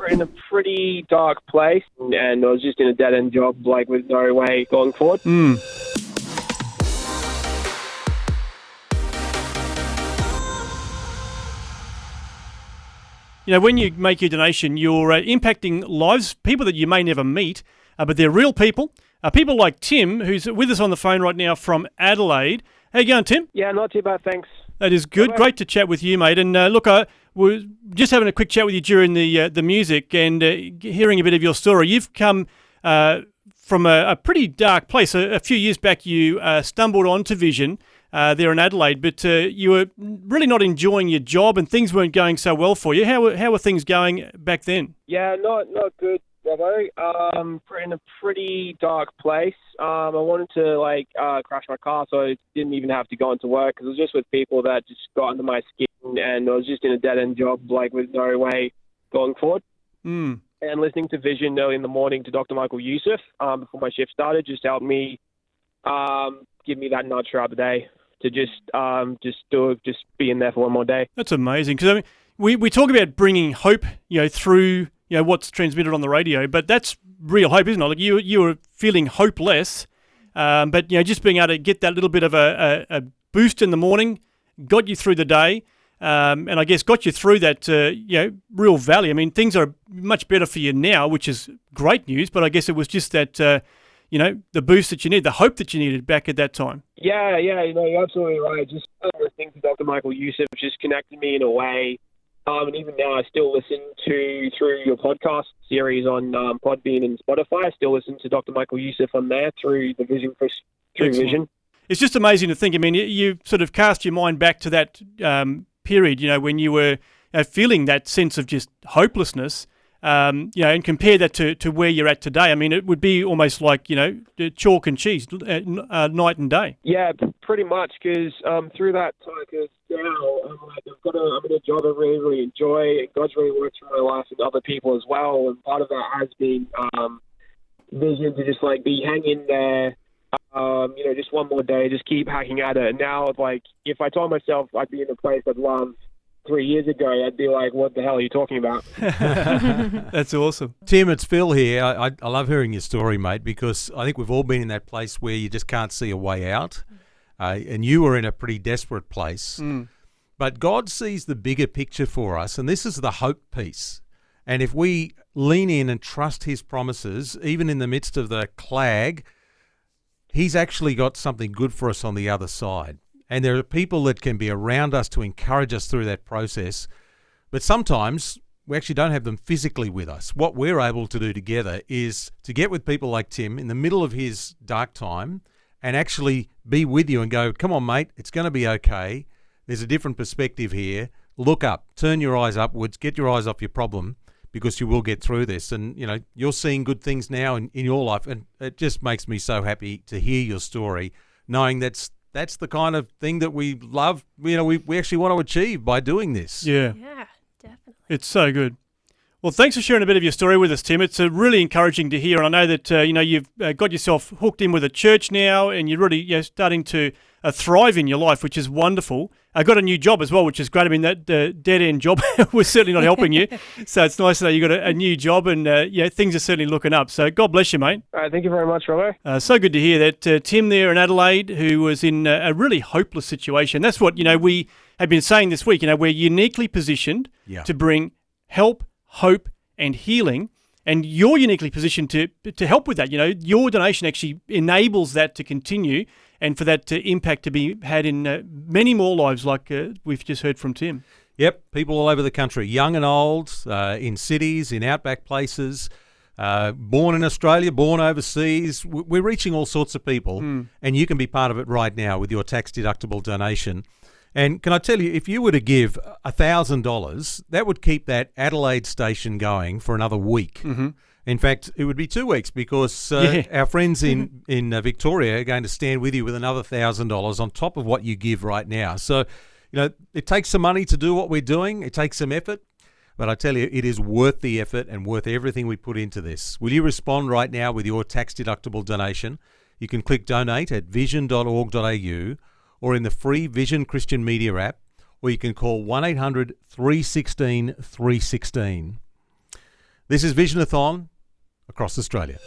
in a pretty dark place, and I was just in a dead-end job, like, with no way going forward. You know, when you make your donation, you're impacting lives, people that you may never meet, but they're real people. People like Tim, who's with us on the phone right now from Adelaide. How you going, Tim? Yeah, not too bad, thanks. That is good. Bye-bye. Great to chat with you, mate. And look, we're just having a quick chat with you during the music and hearing a bit of your story. You've come from a pretty dark place. A few years back, you stumbled onto Vision there in Adelaide, but you were really not enjoying your job and things weren't going so well for you. How were things going back then? Yeah, not good, Robbo. In a pretty dark place. I wanted to crash my car, so I didn't even have to go into work because I was just with people that just got under my skin, and I was just in a dead-end job, like, with no way going forward. And listening to Vision early in the morning to Dr. Michael Youssef before my shift started just helped me give me that nudge throughout the day to just be in there for one more day. That's amazing, because I mean, we talk about bringing hope, through what's transmitted on the radio, but that's real hope, isn't it? Like you were feeling hopeless, but just being able to get that little bit of a boost in the morning got you through the day, and I guess got you through that real valley. I mean, things are much better for you now, which is great news. But I guess it was just that the boost that you need, the hope that you needed back at that time. Yeah, you're absolutely right. Just listening to Dr. Michael Youssef just connected me in a way. And even now, I still listen through your podcast series on Podbean and Spotify. I still listen to Dr. Michael Youssef on there through the Vision. Vision. It's just amazing to think. I mean, you sort of cast your mind back to that period, when you were feeling that sense of just hopelessness, and compare that to where you're at today. I mean, it would be almost like, chalk and cheese, night and day. Yeah, pretty much, because through that time, because now I'm in a job I really, really enjoy, and God's really worked through my life and other people as well, and part of that has been Vision to just, be hanging there, just one more day, just keep hacking at it. And now, if I told myself I'd be in a place I'd love 3 years ago, I'd be like, what the hell are you talking about? That's awesome. Tim, it's Phil here. I love hearing your story, mate, because I think we've all been in that place where you just can't see a way out. And you were in a pretty desperate place. But God sees the bigger picture for us, and this is the hope piece. And if we lean in and trust his promises, even in the midst of the clag, he's actually got something good for us on the other side. And there are people that can be around us to encourage us through that process. But sometimes we actually don't have them physically with us. What we're able to do together is to get with people like Tim in the middle of his dark time and actually be with you and go, come on, mate, it's going to be okay. There's a different perspective here. Look up, turn your eyes upwards, get your eyes off your problem, because you will get through this. And, you're seeing good things now in your life. And it just makes me so happy to hear your story, knowing that's the kind of thing that we love, we actually want to achieve by doing this. Yeah. Yeah, definitely. It's so good. Well, thanks for sharing a bit of your story with us, Tim. It's really encouraging to hear. And I know that, you've got yourself hooked in with a church now, and you're really starting to thrive in your life, which is wonderful. I got a new job as well, which is great. I mean, that dead-end job was certainly not helping you. So it's nice to know you got a new job, and things are certainly looking up. So God bless you, mate. All right, thank you very much, Robbo. So good to hear that Tim there in Adelaide, who was in a really hopeless situation. That's what, we have been saying this week. We're uniquely positioned to bring help, hope, and healing. And you're uniquely positioned to help with that. Your donation actually enables that to continue, and for that impact to be had in many more lives, like we've just heard from Tim. Yep, people all over the country, young and old, in cities, in outback places, born in Australia, born overseas. We're reaching all sorts of people, and you can be part of it right now with your tax-deductible donation. And can I tell you, if you were to give $1,000, that would keep that Adelaide station going for another week. Mm-hmm. In fact, it would be 2 weeks, because our friends in Victoria are going to stand with you with another $1,000 on top of what you give right now. So, it takes some money to do what we're doing. It takes some effort. But I tell you, it is worth the effort and worth everything we put into this. Will you respond right now with your tax-deductible donation? You can click donate at vision.org.au or in the free Vision Christian Media app, or you can call 1-800-316-316. This is Visionathon across Australia.